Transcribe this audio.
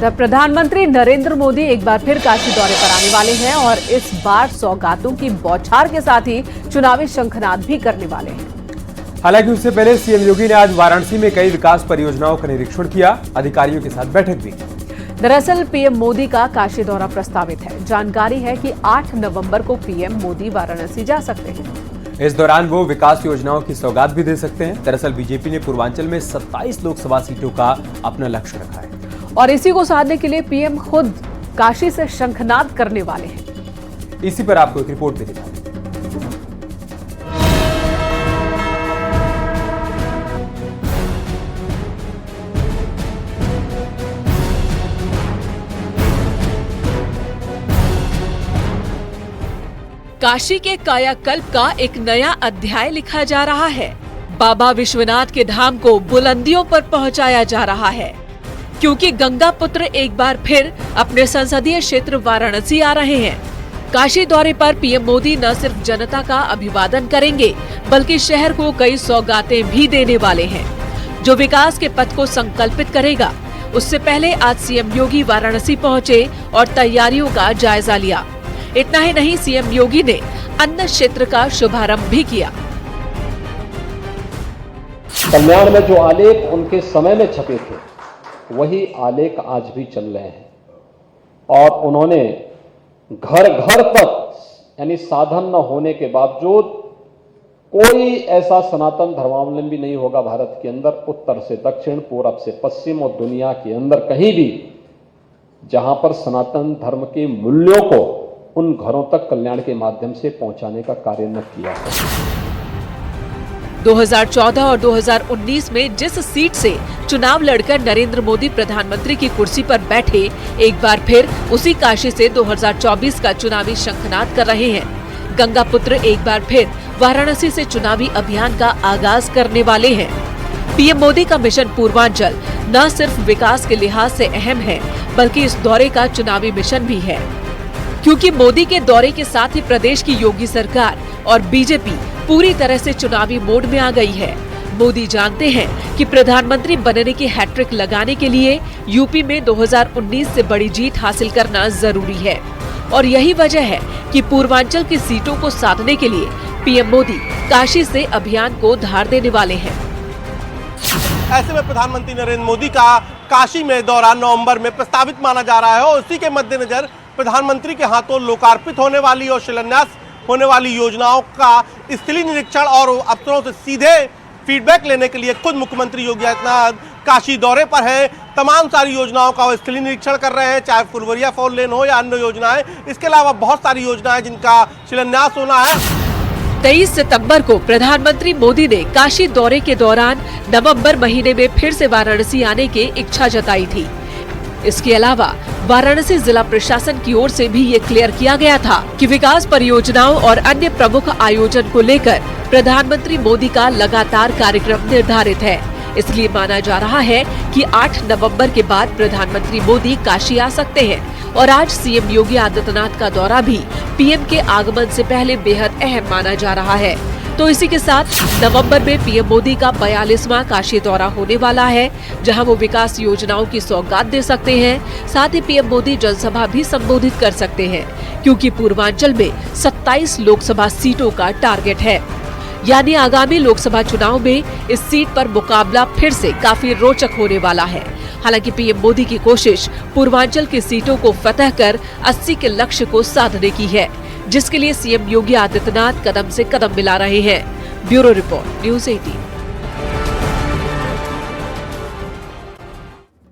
जब प्रधानमंत्री नरेंद्र मोदी एक बार फिर काशी दौरे पर आने वाले हैं और इस बार सौगातों की बौछार के साथ ही चुनावी शंखनाद भी करने वाले हैं। हालांकि उससे पहले सीएम योगी ने आज वाराणसी में कई विकास परियोजनाओं का निरीक्षण किया, अधिकारियों के साथ बैठक भी। दरअसल पीएम मोदी का काशी दौरा प्रस्तावित है। जानकारी है कि 8 नवंबर को पीएम मोदी वाराणसी जा सकते हैं। इस दौरान वो विकास योजनाओं की सौगात भी दे सकते हैं। दरअसल बीजेपी ने पूर्वांचल में 27 लोकसभा सीटों का अपना लक्ष्य रखा है और इसी को साधने के लिए पीएम खुद काशी से शंखनाद करने वाले हैं। इसी पर आपको एक रिपोर्ट भी दिखाएं। काशी के कायाकल्प का एक नया अध्याय लिखा जा रहा है। बाबा विश्वनाथ के धाम को बुलंदियों पर पहुंचाया जा रहा है, क्योंकि गंगा पुत्र एक बार फिर अपने संसदीय क्षेत्र वाराणसी आ रहे हैं। काशी दौरे पर पीएम मोदी न सिर्फ जनता का अभिवादन करेंगे, बल्कि शहर को कई सौगातें भी देने वाले हैं, जो विकास के पथ को संकल्पित करेगा। उससे पहले आज सीएम योगी वाराणसी पहुंचे और तैयारियों का जायजा लिया। इतना ही नहीं, सीएम योगी ने अन्न क्षेत्र का शुभारंभ भी किया। कल्याण में जो आलेख उनके समय में छपे थे, वही आलेख आज भी चल रहे हैं और उन्होंने घर घर तक यानी साधन न होने के बावजूद कोई ऐसा सनातन धर्मावलंबी नहीं होगा भारत के अंदर, उत्तर से दक्षिण, पूरब से पश्चिम और दुनिया के अंदर कहीं भी, जहां पर सनातन धर्म के मूल्यों को उन घरों तक कल्याण के माध्यम से पहुंचाने का कार्य न किया है। 2014 और 2019 में जिस सीट से चुनाव लड़कर नरेंद्र मोदी प्रधानमंत्री की कुर्सी पर बैठे, एक बार फिर उसी काशी से 2024 का चुनावी शंखनाद कर रहे हैं। गंगा पुत्र एक बार फिर वाराणसी से चुनावी अभियान का आगाज करने वाले हैं। पीएम मोदी का मिशन पूर्वांचल न सिर्फ विकास के लिहाज से अहम है, बल्कि इस दौरे का चुनावी मिशन भी है, क्योंकि मोदी के दौरे के साथ ही प्रदेश की योगी सरकार और बीजेपी पूरी तरह से चुनावी मोड में आ गई है। मोदी जानते हैं कि प्रधानमंत्री बनने की हैट्रिक लगाने के लिए यूपी में 2019 से बड़ी जीत हासिल करना जरूरी है और यही वजह है कि पूर्वांचल की सीटों को साधने के लिए पीएम मोदी काशी से अभियान को धार देने वाले हैं। ऐसे में प्रधानमंत्री नरेंद्र मोदी का काशी में दौरा नवंबर में प्रस्तावित माना जा रहा है और उसी के मद्देनजर प्रधानमंत्री के हाथों लोकार्पित होने वाली और शिलान्यास होने वाली योजनाओं का स्थलीय निरीक्षण और अफसरों से सीधे फीडबैक लेने के लिए खुद मुख्यमंत्री योगी आदित्यनाथ काशी दौरे पर हैं। तमाम सारी योजनाओं का स्थलीय निरीक्षण कर रहे हैं, चाहे फुलवरिया फोर लेन हो या अन्य योजनाएं। इसके अलावा बहुत सारी योजनाएं जिनका शिलान्यास होना है। 23 सितंबर को प्रधानमंत्री मोदी ने काशी दौरे के दौरान नवंबर महीने में फिर से वाराणसी आने की इच्छा जताई थी। इसके अलावा वाराणसी जिला प्रशासन की ओर से भी ये क्लियर किया गया था कि विकास परियोजनाओं और अन्य प्रमुख आयोजन को लेकर प्रधानमंत्री मोदी का लगातार कार्यक्रम निर्धारित है। इसलिए माना जा रहा है कि 8 नवंबर के बाद प्रधानमंत्री मोदी काशी आ सकते हैं और आज सीएम योगी आदित्यनाथ का दौरा भी पीएम के आगमन से पहले बेहद अहम माना जा रहा है। तो इसी के साथ नवंबर में पीएम मोदी का 42वां काशी दौरा होने वाला है, जहां वो विकास योजनाओं की सौगात दे सकते हैं। साथ ही पीएम मोदी जनसभा भी संबोधित कर सकते हैं, क्योंकि पूर्वांचल में 27 लोकसभा सीटों का टारगेट है। यानी आगामी लोकसभा चुनाव में इस सीट पर मुकाबला फिर से काफी रोचक होने वाला है। हालांकि पीएम मोदी की कोशिश पूर्वांचल की सीटों को फतह कर 80 के लक्ष्य को साधने की है, जिसके लिए सीएम योगी आदित्यनाथ कदम से कदम मिला रहे हैं। Bureau report, news 18।